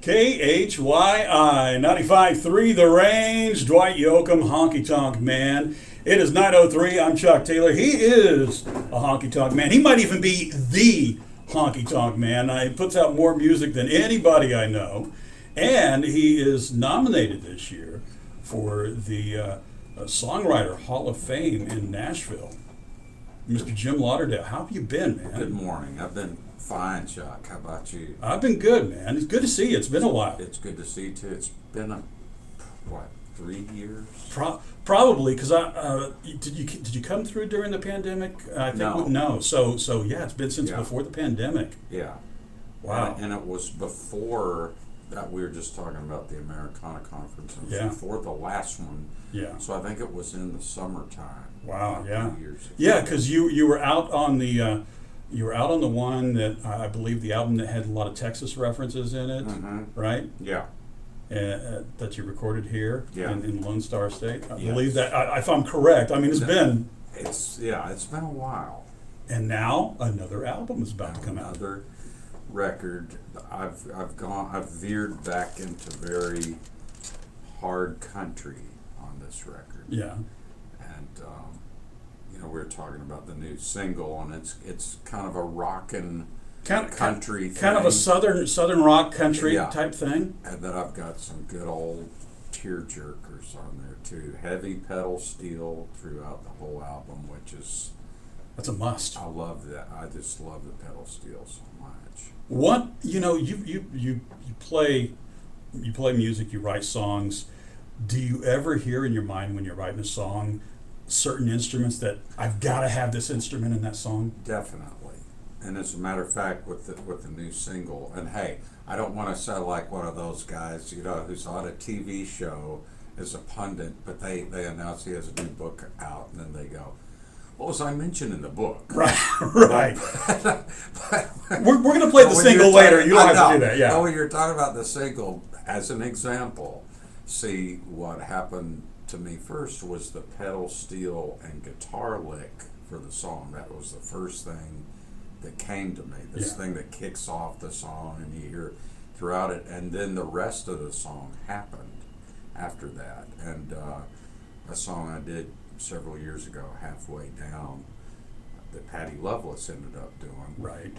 KHYI 95.3 The Range, Dwight Yoakam, Honky Tonk Man. It is 9:03. I'm Chuck Taylor. He is a honky tonk man. He might even be the honky tonk man. He puts out more music than anybody I know. And he is nominated this year for the Songwriter Hall of Fame in Nashville. Mr. Jim Lauderdale, how have you been, man? Good morning. I've been fine, Chuck. How about you? I've been good, man. It's good to see you. It's been a while. It's good to see you, too. It's been, 3 years? Probably, because did you come through during the pandemic? I think no. So yeah, it's been since before the pandemic. Yeah. Wow. And it was before that we were just talking about the Americana conference. It was before the last one. Yeah. So I think it was in the summertime. Wow. Yeah. 2 years ago. Yeah, because you were out on the one that I believe the album that had a lot of Texas references in it, right? Yeah. That you recorded here in Lone Star State. I believe that, if I'm correct. I mean, it's been a while. And now another album is about to come out. Another record. I've veered back into very hard country on this record. Yeah. And we were talking about the new single, and it's kind of a rockin' country thing. Kind of a southern rock country type thing. And then I've got some good old tear jerkers on there too. Heavy pedal steel throughout the whole album, that's a must. I love that. I just love the pedal steel so much. What you play music, you write songs. Do you ever hear in your mind when you're writing a song certain instruments that I've got to have this instrument in that song? Definitely. And as a matter of fact, with the new single, and hey, I don't want to sound like one of those guys, who's on a TV show as a pundit, but they announce he has a new book out, and then they go, "What was I mentioned in the book?" Right. We're going to play the single later. You don't have to do that. Yeah. Oh, when you're talking about the single, as an example, see what happened to me first was the pedal steel and guitar lick for the song. That was the first thing that came to me. This thing that kicks off the song and you hear throughout it, and then the rest of the song happened after that. And a song I did several years ago, Halfway Down, that Patty Loveless ended up doing. Right.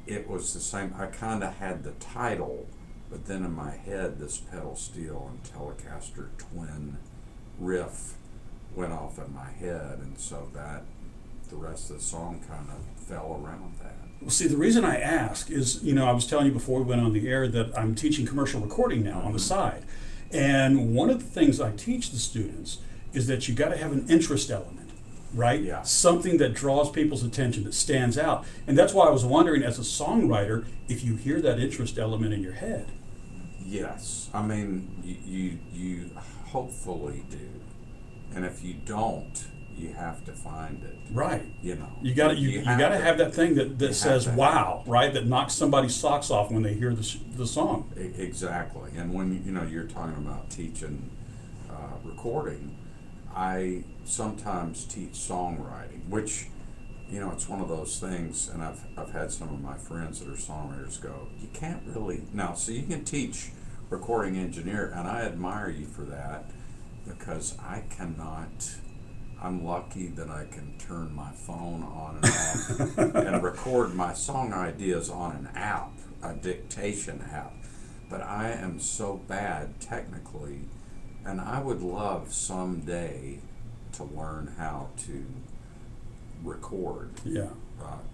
It was the same. I kind of had the title, but then in my head, this pedal steel and Telecaster twin riff went off in my head, and so that the rest of the song kind of fell around that. Well, see, the reason I ask is, I was telling you before we went on the air that I'm teaching commercial recording now on the side, and one of the things I teach the students is that you got to have an interest element, right? Yeah. Something that draws people's attention, that stands out, and that's why I was wondering, as a songwriter, if you hear that interest element in your head. Yes, I mean you hopefully do, and if you don't, you have to find it. Right. You got to have that thing that says wow, right? That knocks somebody's socks off when they hear the song. Exactly, and when you're talking about teaching recording, I sometimes teach songwriting, which it's one of those things, and I've had some of my friends that are songwriters go, you can't really now. So you can teach recording engineer, and I admire you for that, because I cannot. I'm lucky that I can turn my phone on and off and record my song ideas on an app, a dictation app. But I am so bad technically, and I would love someday to learn how to record. Yeah.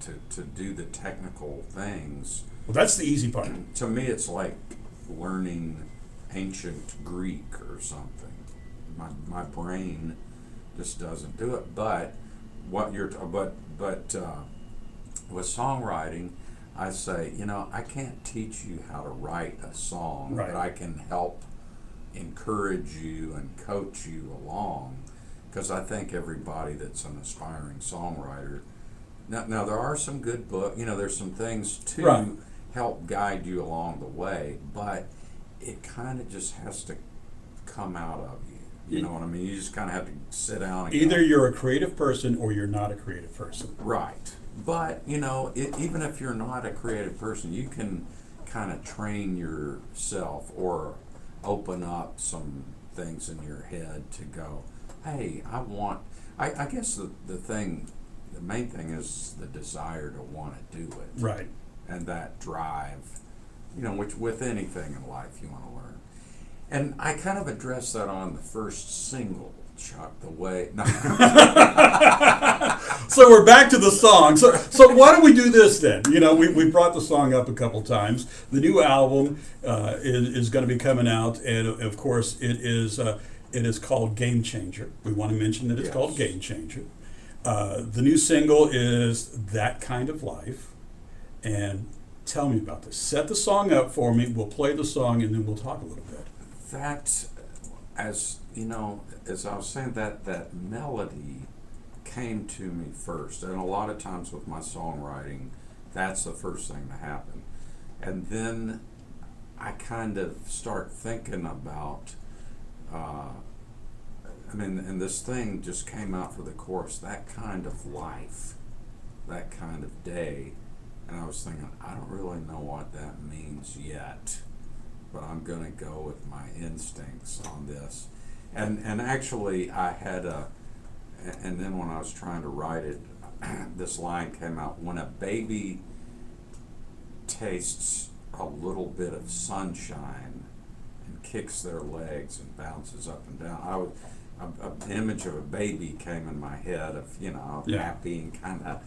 To do the technical things. Well, that's the easy part. To me, it's like learning ancient Greek or something. My brain just doesn't do it. But with songwriting, I say, I can't teach you how to write a song, right, but I can help encourage you and coach you along, because I think everybody that's an aspiring songwriter, now there are some good there's some things to Right. help guide you along the way, but it kind of just has to come out of you. You know what I mean? You just kind of have to sit down and Either go, you're a creative person or you're not a creative person. right. But, even if you're not a creative person, you can kind of train yourself or open up some things in your head to go, hey, I guess the main thing is the desire to want to do it. Right. And that drive, which with anything in life you want to learn. And I kind of addressed that on the first single, Chuck, the way. No. So we're back to the song. So why don't we do this then? We brought the song up a couple times. The new album is going to be coming out, and of course it is called Game Changer. We want to mention that it's called Game Changer. The new single is That Kind of Life. And tell me about this. Set the song up for me. We'll play the song, and then we'll talk a little bit. That, as I was saying, that melody came to me first, and a lot of times with my songwriting, that's the first thing to happen. And then I kind of start thinking about, and this thing just came out for the chorus, that kind of life, that kind of day. And I was thinking, I don't really know what that means yet, but I'm going to go with my instincts on this. And actually, I had and then when I was trying to write it, this line came out, when a baby tastes a little bit of sunshine and kicks their legs and bounces up and down. An image of a baby came in my head of, happy and kind of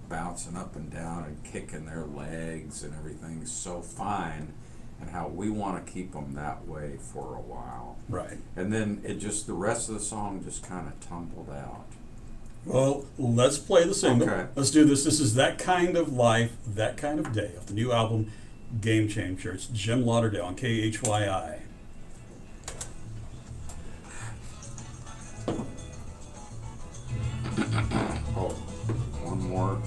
bouncing up and down and kicking their legs and everything's so fine, and how we want to keep them that way for a while. Right. And then the rest of the song just kind of tumbled out. Well, let's play the single. Okay. Let's do this. This is That Kind of Life, That Kind of Day of the new album, Game Changer. It's Jim Lauderdale on KHYI. Oh, one more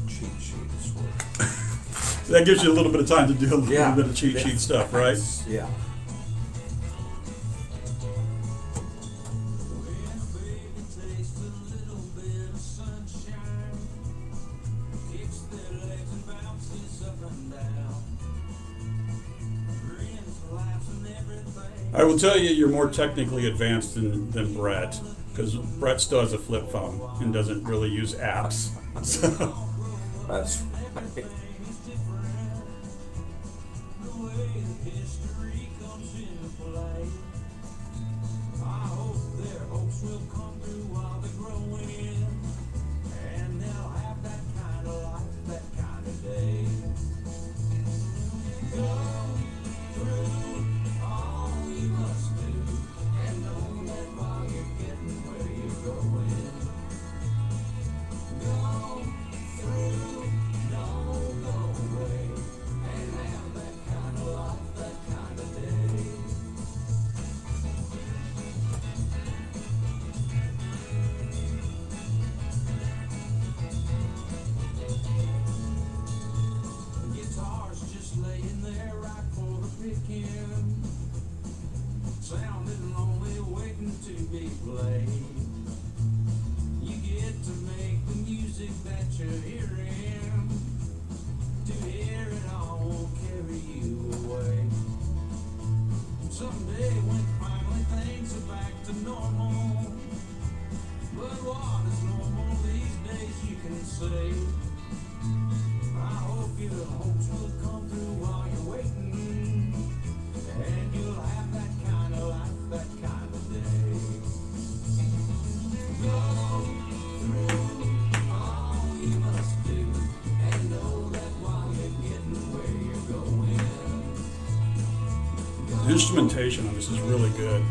cheat sheet is worth. That gives you a little bit of time to do a little Yeah. bit of cheat sheet stuff, right? Yeah. I will tell you, you're more technically advanced than Brett, because Brett still has a flip phone and doesn't really use apps. So, That's right. Sounding lonely, waiting to be played. You get to make the music that you're hearing. To hear it all will carry you away. Someday when finally things are back to normal. But what is normal these days you can say. I hope your hopes will come through while you're waiting. And you'll have that kind of life, that kind of day. Go through all you must do, and know that while you're getting where you're going. the instrumentation on this is really good.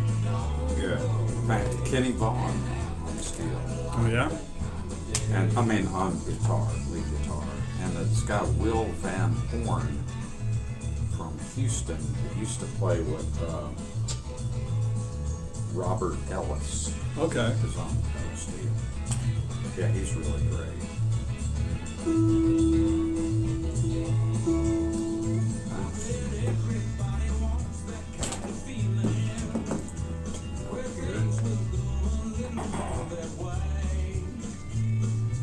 Yeah. In fact, Kenny Vaughn on steel. Oh, yeah? And on guitar, lead guitar. And it's got Will Van Horn from Houston. He used to play with Robert Ellis Okay. is on the pedal steel. Yeah, he's really great. Everybody wants that kind of feeling. Where things will go a little more that way.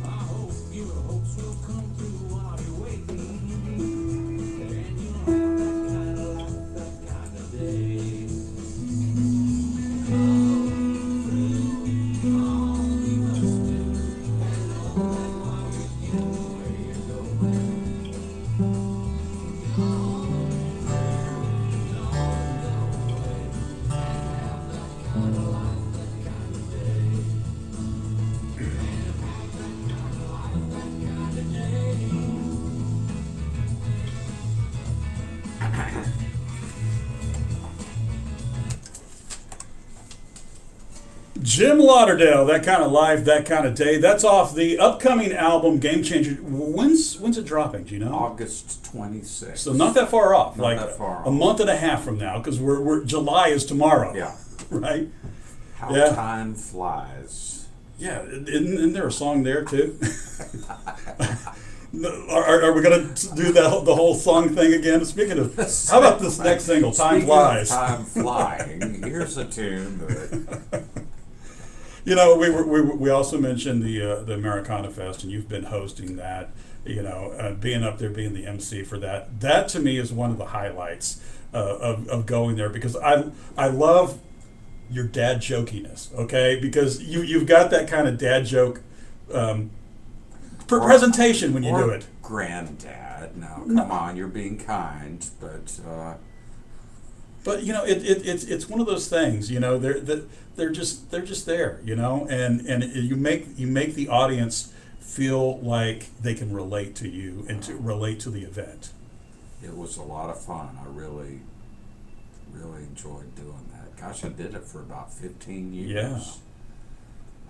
I hope your hopes will come through while you're waiting. And you'll have that kind of life, that kind of day. Come through, all we must do. And all that while we get where you're going. Jim Lauderdale, That Kind of Life, That Kind of Day. That's off the upcoming album Game Changer. When's it dropping? Do you know? August 26th. So not that far off. Not like that far a off. month and a half from now, because we're July is tomorrow. Yeah. Right. How Yeah. time flies. Yeah. Isn't there a song there too? Are we going to do the whole song thing again? Speaking of, how about this next single, Time Speaking Flies? of time flying, here's a tune that You know, we also mentioned the Americana Fest, and you've been hosting that. You know, being up there, being the MC for that. That to me is one of the highlights of going there, because I love your dad jokiness. Okay, because you've got that kind of dad joke presentation when you do it. Granddad, now come on, you're being kind, but But you know, it's one of those things. You know, they're just there. You know, and you make the audience feel like they can relate to you and to relate to the event. it was a lot of fun. I really enjoyed doing that. Gosh, I did it for about 15 years.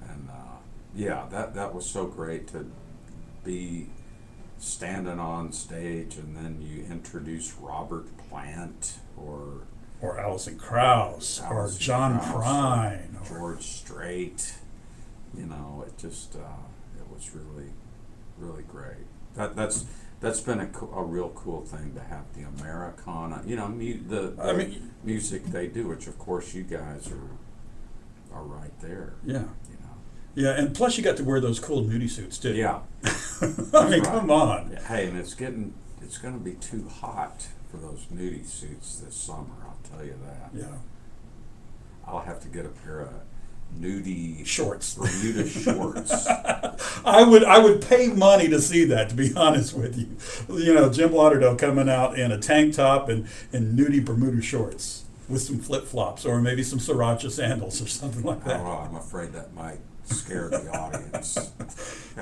Yeah. And yeah, that was so great to be standing on stage, and then you introduce Robert Plant or Alison Krauss, or Alison John Krauss, Prine, or George Strait. You know, it just it was really great. That's been a real cool thing to have the Americana. You know, the music they do, which of course you guys are right there. Yeah. You know. Yeah, and plus you got to wear those cool nudie suits too. Yeah. I mean, Right. come on. Hey, and it's going to be too hot for those nudie suits this summer. I'll tell you that. Yeah. I'll have to get a pair of nudie Shorts. Bermuda shorts. I would pay money to see that, to be honest with you. You know, Jim Lauderdale coming out in a tank top and nudie Bermuda shorts with some flip flops, or maybe some sriracha sandals or something like I that. don't know. I'm afraid that might scare the audience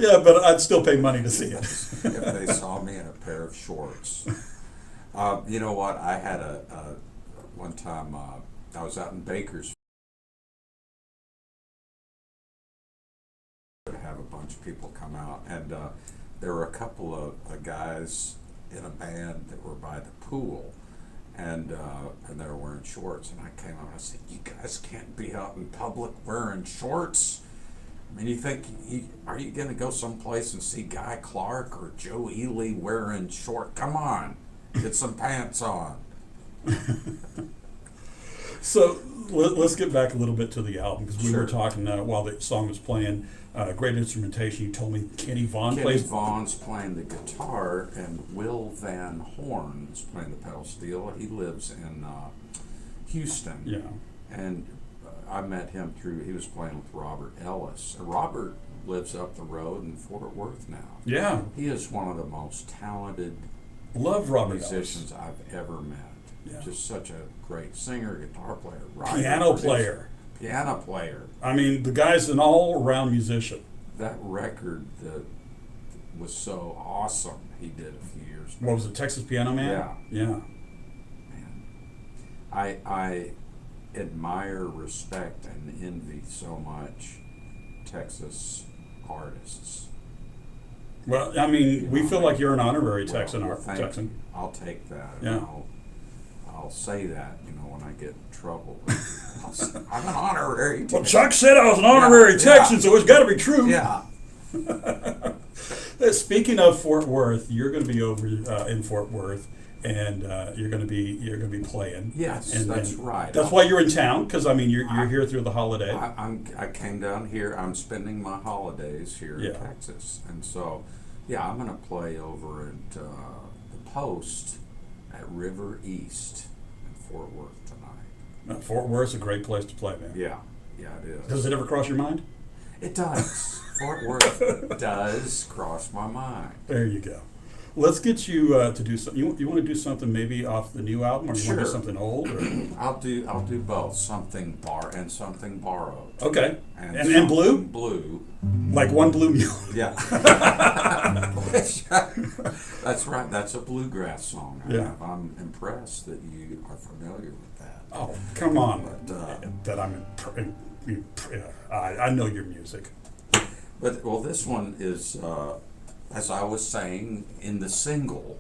Yeah, but I'd still pay money to see it. if they saw me in a pair of shorts. You know what? I had one time I was out in Bakersfield to have a bunch of people come out, and there were a couple of guys in a band that were by the pool, and they were wearing shorts, and I came out and I said, "You guys can't be out in public wearing shorts. I mean, you think, are you going to go someplace and see Guy Clark or Joe Ely wearing shorts? Come on, get some pants on." So let's get back a little bit to the album, because we were Sure. talking while the song was playing. Great instrumentation. You told me Kenny Vaughan Kenny plays. Vaughan's playing the guitar, and Will Van Horn is playing the pedal steel. He lives in Houston. Yeah. And I met him he was playing with Robert Ellis. Robert lives up the road in Fort Worth now. Yeah. He is one of the most talented Love Robert musicians I've ever met. Yeah. Just such a great singer, guitar player, writer, Piano producer. player. Piano player. I mean, the guy's an all-around musician. That record that was so awesome he did a few years ago. What was it, Texas Piano Man? Yeah. Yeah. Man. I admire, respect, and envy so much Texas artists. Well, I mean, You we know, feel like you're an honorary Well, Texan. well, thank Texan. you. I'll take that. Yeah. You know, I'll say that, when I get in trouble. I'll say, I'm an honorary Well, Texan. Chuck said I was an honorary Yeah, Texan, yeah. so it's got to be true. Yeah. Speaking of Fort Worth, you're going to be over in Fort Worth, and you're going to be playing. Yes, and, that's and right. That's why you're in town, because you're here through the holiday. I came down here. I'm spending my holidays here Yeah. in Texas, and so I'm going to play over at the Post at River East in Fort Worth tonight. Fort Worth's a great place to play, man. Yeah, it is. Does it ever cross your mind? It does. Fort Worth does cross my mind. There you go. Let's get you to do something. You want to do something maybe off the new album, or you want to do Sure. something old? Or? I'll do both. Something something borrowed. Okay. And something blue? Blue. Like One Blue Mule. Yeah. That's right. That's a bluegrass song. Yeah. I'm impressed that you are familiar with that. Oh, come on. But, that I know your music. But this one is, as I was saying, in the single.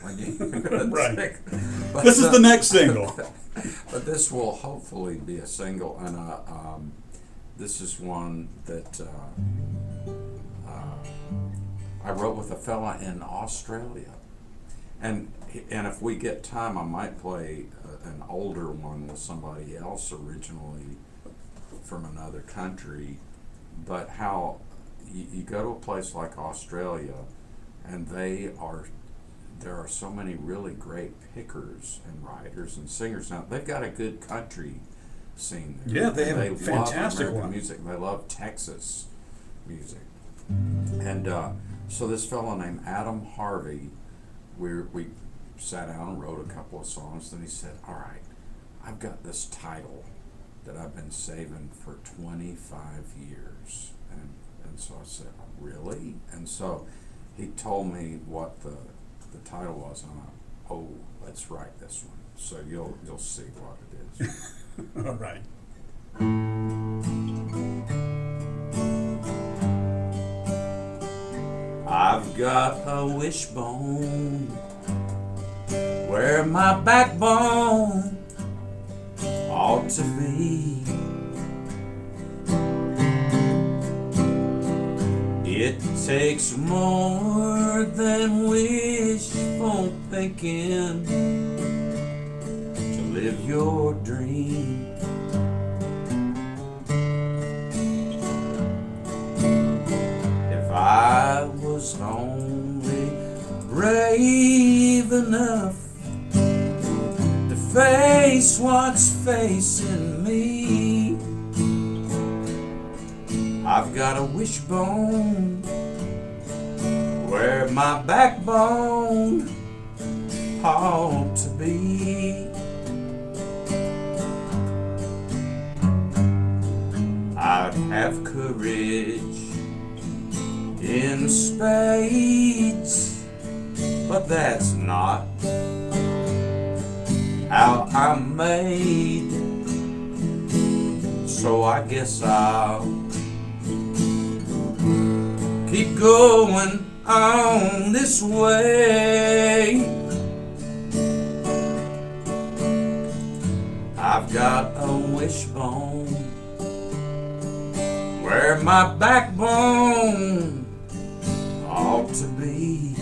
Right. But, This is the next single. But this will hopefully be a single, and this is one that I wrote with a fella in Australia, and if we get time, I might play an older one with somebody else originally from another country. But how you go to a place like Australia, and there are so many really great pickers and writers and singers. Now they've got a good country scene there. Yeah, they have a love fantastic American one. music. They love Texas music, and so this fellow named Adam Harvey, we sat down and wrote a couple of songs. Then he said, "All right, I've got this title that I've been saving for 25 years," and so I said, "Really?" And so he told me what the title was, and let's write this one. So you'll see what it is. All right. I've got a wishbone where my backbone ought to be. It takes more than wishful thinking to live your dream. If I was only brave enough to face what's facing me, I've got a wishbone where my backbone ought to be. I'd have courage in spades, but that's not how I'm made. So I guess I'll keep going on this way. I've got a wishbone where my backbone ought to be.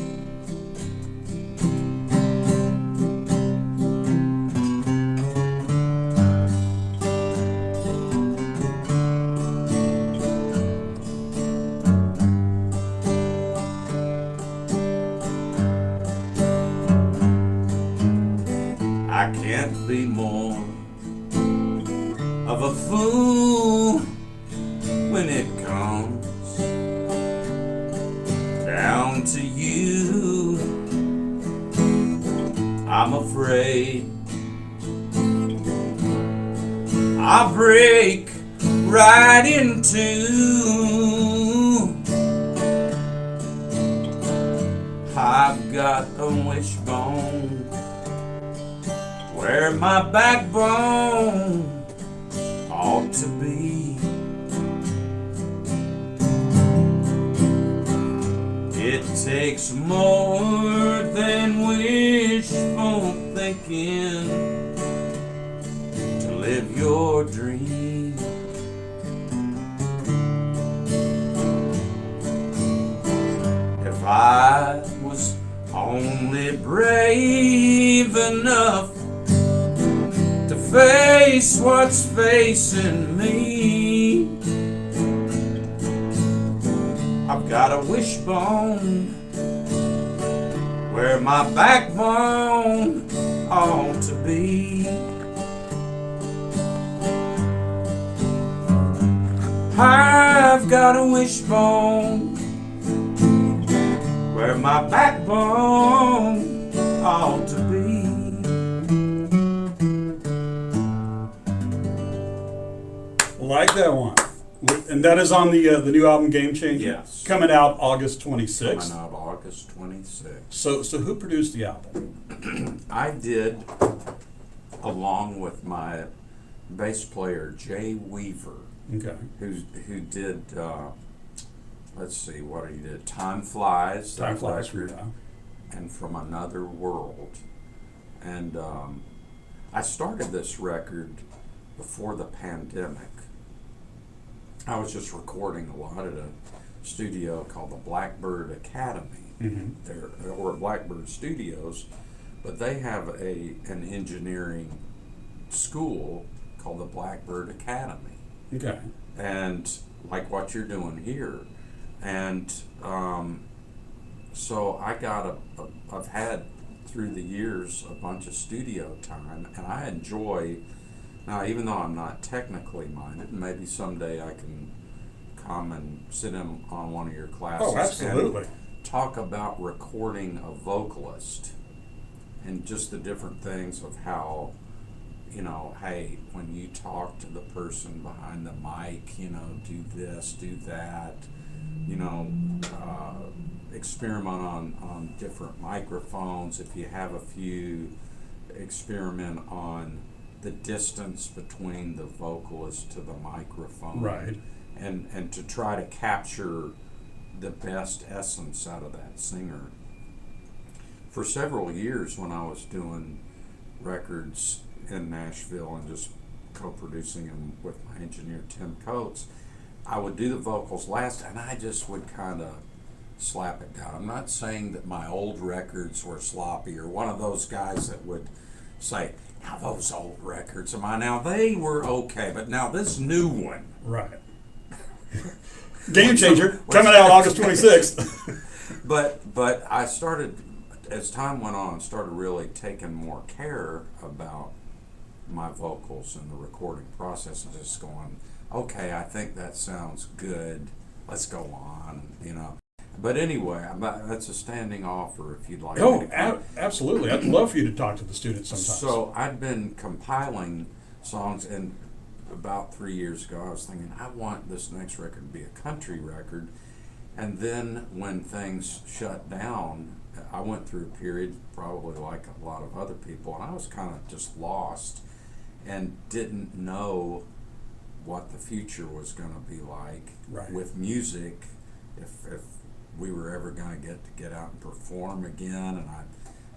I can't be more of a fool when it comes down to you. I'm afraid I break right into. I've got a wishbone where my backbone ought to be. It takes more than wishful thinking to live your dream. If I was only brave enough to face what's facing me, I've got a wishbone where my backbone ought to be. I've got a wishbone where my backbone ought to be. Like that one. And that is on the new album Game Changer? Yes. Coming out August 26th. Coming out August 26th. So who produced the album? I did, along with my bass player Jay Weaver, Okay. who did, let's see what he did. Time Flies. Time that Flies, record, yeah. and From Another World. And I started this record before the pandemic. I was just recording a lot at a studio called the Blackbird Academy, or Blackbird Studios, but they have an engineering school called the Blackbird Academy. Okay. And like what you're doing here. And so I got I've had through the years a bunch of studio time, and I enjoy. Now, even though I'm not technically minded, maybe someday I can come and sit in on one of your classes. Oh, absolutely. And talk about recording a vocalist and just the different things of how, hey, when you talk to the person behind the mic, do this, do that, experiment on different microphones. If you have a few, experiment on the distance between the vocalist to the microphone, Right. and to try to capture the best essence out of that singer. For several years, when I was doing records in Nashville and just co-producing them with my engineer Tim Coates, I would do the vocals last, and I just would kind of slap it down. I'm not saying that my old records were sloppy, or one of those guys that would say, now those old records of mine, now they were okay, but now this new one. Right. Game Changer, coming out August 26th. But I started, as time went on, started really taking more care about my vocals and the recording process, and just going, okay, I think that sounds good, let's go on, But anyway, that's a standing offer if you'd like. Oh, absolutely. I'd love for you to talk to the students sometimes. So I'd been compiling songs, and about 3 years ago I was thinking, I want this next record to be a country record. And then when things shut down, I went through a period, probably like a lot of other people, and I was kind of just lost and didn't know what the future was going to be like with music, if we were ever going to get out and perform again. And I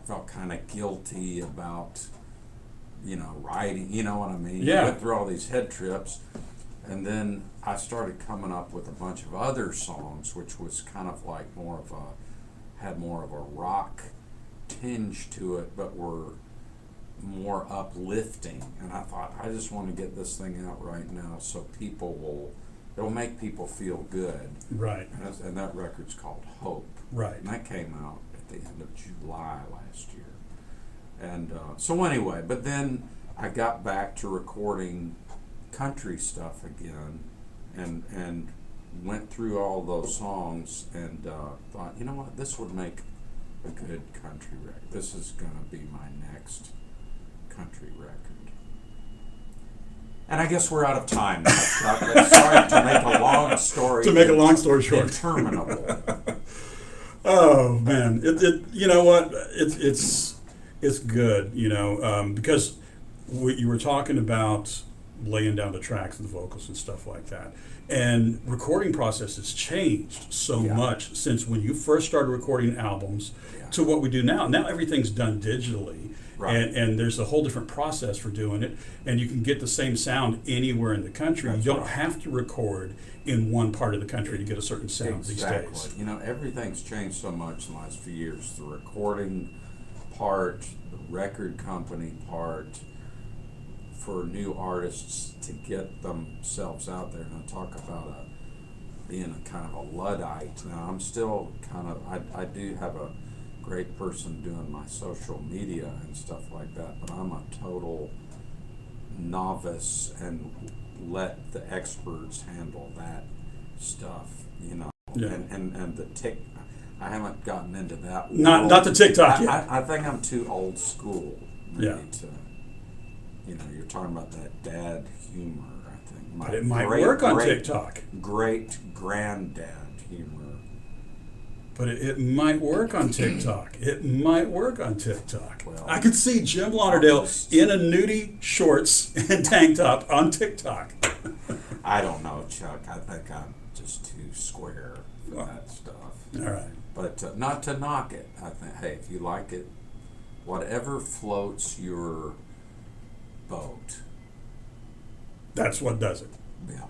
felt kind of guilty about, writing, you know what I mean? Yeah. I went through all these head trips, and then I started coming up with a bunch of other songs, which was kind of like had more of a rock tinge to it, but were more uplifting. And I thought, I just want to get this thing out right now so it'll make people feel good. Right. And that record's called Hope. Right. And that came out at the end of July last year. And so anyway, but then I got back to recording country stuff again, and went through all those songs and thought, you know what, this would make a good country record. This is going to be my next country record. And I guess we're out of time now, Chuck. Sorry to make a long story. To make a long story short. Interminable. Oh man, you know what? It's good, because you were talking about laying down the tracks and the vocals and stuff like that, and recording process has changed so much since when you first started recording albums to what we do now. Now everything's done digitally, Right. And there's a whole different process for doing it, and you can get the same sound anywhere in the country. That's you don't right. have to record in one part of the country to get a certain sound these days. You know, everything's changed so much in the last few years. The recording part, the record company part, for new artists to get themselves out there. And I talk about being a kind of a Luddite. Now, I'm still kind of, I do have a great person doing my social media and stuff like that, but I'm a total novice and let the experts handle that stuff, you know. Yeah. And the tick, I haven't gotten into that. Not the TikTok yet. I think I'm too old school, maybe, Yeah. to, you know, you're talking about that dad humor, I think. But it might work on TikTok. Great granddad humor. But it might work on TikTok. It might work on TikTok. Well, I could see Jim Lauderdale in a nudie shorts and tank top on TikTok. I don't know, Chuck. I think I'm just too square for that stuff. All right. But not to knock it. I think, hey, if you like it, whatever floats your boat. That's what does it. Yeah.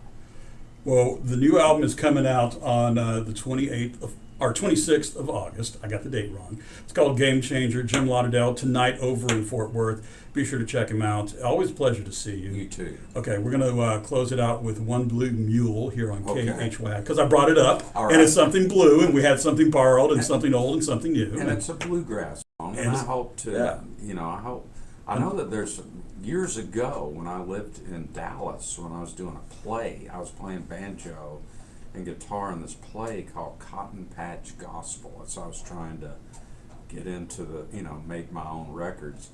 Well, the new album is coming out on the 28th of, or 26th of August. I got the date wrong. It's called Game Changer. Jim Lauderdale tonight over in Fort Worth. Be sure to check him out. Always a pleasure to see you. You too. Okay, we're going to close it out with One Blue Mule here on Okay. KHY because I brought it up, All and right. it's something blue, and we had something borrowed, and something old, and something new. And it's a bluegrass song, and And I it's- hope to, yeah. you know, I know that there's years ago when I lived in Dallas, when I was doing a play, I was playing banjo and guitar in this play called Cotton Patch Gospel. So I was trying to get into the, you know, make my own records,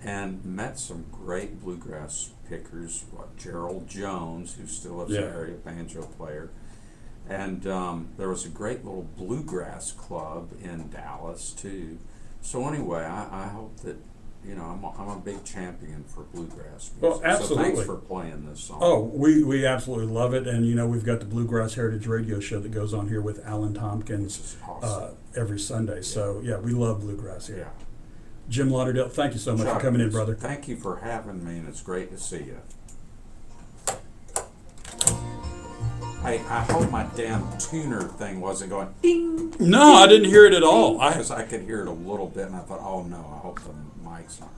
and met some great bluegrass pickers, like Gerald Jones, who still lives Yeah. there, a banjo player. And there was a great little bluegrass club in Dallas too. So anyway, I hope that, you know, I'm a big champion for bluegrass music. Well, absolutely. So thanks for playing this song. Oh, we absolutely love it, and you know we've got the Bluegrass Heritage Radio Show that goes on here with Alan Tompkins This is awesome. every Sunday. So yeah, we love bluegrass here. Yeah. Jim Lauderdale, thank you so much for Chuck, coming in, brother. Thank you for having me, and it's great to see you. I hope my damn tuner thing wasn't going ding. No, I didn't hear it at all. Because I could hear it a little bit, and I thought, oh no, I hope the mic's not